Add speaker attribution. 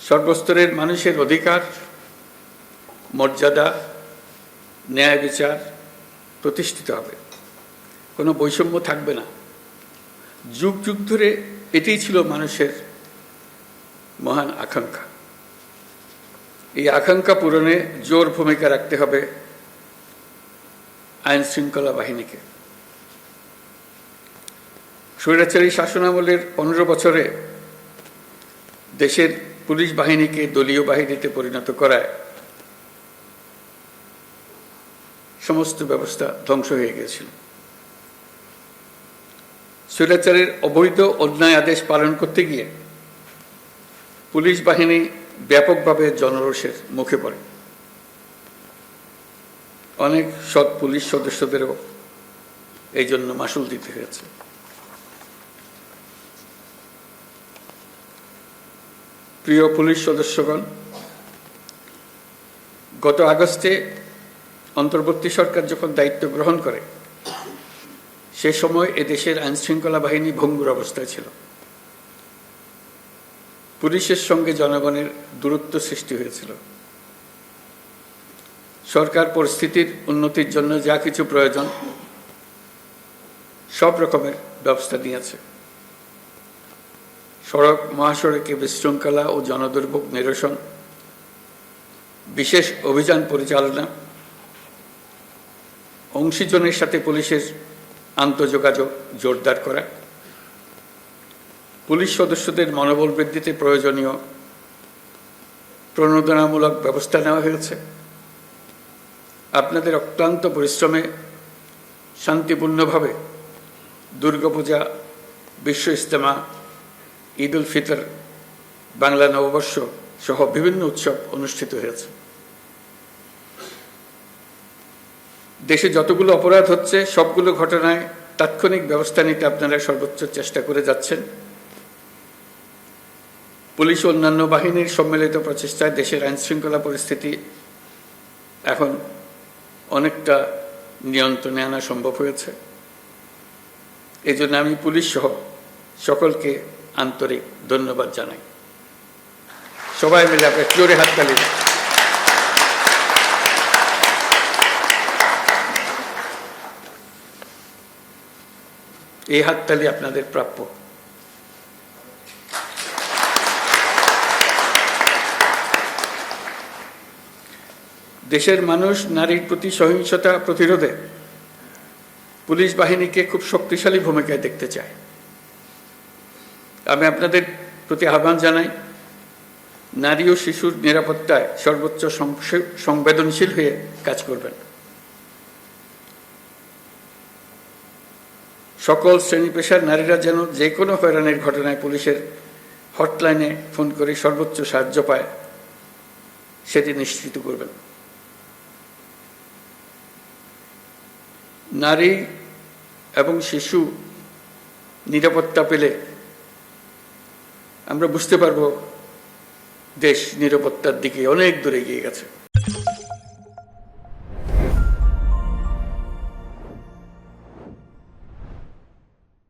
Speaker 1: সর্বস্তরের মানুষের অধিকার, মর্যাদা, ন্যায় বিচার প্রতিষ্ঠিত হবে, কোনো বৈষম্য থাকবে না। যুগ যুগ ধরে এটাই ছিল মানুষের মহান আকাঙ্ক্ষা। এই আকাঙ্ক্ষা পূরণে জোর ভূমিকা রাখতে হবে আইন শৃঙ্খলা বাহিনীকে। স্বৈরাচারী শাসনামলের 15 বছরে দেশের পুলিশ বাহিনীকে দলীয় বাহিনীতে পরিণত করায় সমস্ত ব্যবস্থা ধ্বংস হয়ে গিয়েছিল। স্বৈরাচারের অবৈধ অন্যায় আদেশ পালন করতে গিয়ে পুলিশ বাহিনী ব্যাপকভাবে জনরোষের মুখে পড়ে। অনেক সৎ পুলিশ সদস্যদেরও এই জন্য মাশুল দিতে হয়েছে। প্রিয় পুলিশ সদস্যগণ, গত আগস্টে অন্তর্বর্তী সরকার যখন দায়িত্ব গ্রহণ করে সে সময় এদেশের আইনশৃঙ্খলা বাহিনী ভঙ্গুর অবস্থায় ছিল। পুলিশের সঙ্গে জনগণের দূরত্ব সৃষ্টি হয়েছিল। সরকার পরিস্থিতির উন্নতির জন্য যা কিছু প্রয়োজন সব রকমের ব্যবস্থা নিয়েছে। সড়ক মহাসড়কে বিশৃঙ্খলা ও জনদুর্ভোগ নিরসন, বিশেষ অভিযান পরিচালনা, অংশীজনের সাথে পুলিশের আন্তঃযোগাযোগ জোরদার করা, পুলিশ সদস্যদের মনোবল বৃদ্ধিতে প্রয়োজনীয় প্রণোদনামূলক ব্যবস্থা নেওয়া হয়েছে। আপনাদের অক্লান্ত পরিশ্রমে শান্তিপূর্ণভাবে দুর্গাপূজা, বিশ্ব ইজতেমা, ঈদ উল ফিতর, বাংলা নববর্ষ সহ বিভিন্ন উৎসব অনুষ্ঠিত হয়েছে। দেশে যতগুলো অপরাধ হচ্ছে সবগুলো ঘটনায় তাৎক্ষণিক ব্যবস্থা নিতে আপনারা সর্বোচ্চ চেষ্টা করে যাচ্ছেন। পুলিশ ও অন্যান্য বাহিনীর সম্মিলিত প্রচেষ্টায় দেশের আইনশৃঙ্খলা পরিস্থিতি এখন অনেকটা নিয়ন্ত্রণে আনা সম্ভব হয়েছে। এই জন্য আমি পুলিশ সহ সকলকে আন্তরিক ধন্যবাদ জানাই। সবাই মিলে আপনার জোরে হাততালি। এই হাততালি আপনাদের প্রাপ্য। দেশের মানুষ নারীর প্রতি সহিংসতা প্রতিরোধে পুলিশ বাহিনীকে খুব শক্তিশালী ভূমিকায় দেখতে চায়। আমি আপনাদের প্রতি আহ্বান জানাই, নারী ও শিশুর নিরাপত্তায় সর্বোচ্চ সংবেদনশীল হয়ে কাজ করবেন। সকল শ্রেণী পেশার নারীরা যেন যে কোনো হয়রানির ঘটনায় পুলিশের হটলাইনে ফোন করে সর্বোচ্চ সাহায্য পায় সেটি নিশ্চিত করবেন। নারী এবং শিশু নিরাপত্তা পেলে আমরা বুঝতে পারব দেশ নিরাপত্তার দিকে অনেক দূরে এগিয়ে গেছে।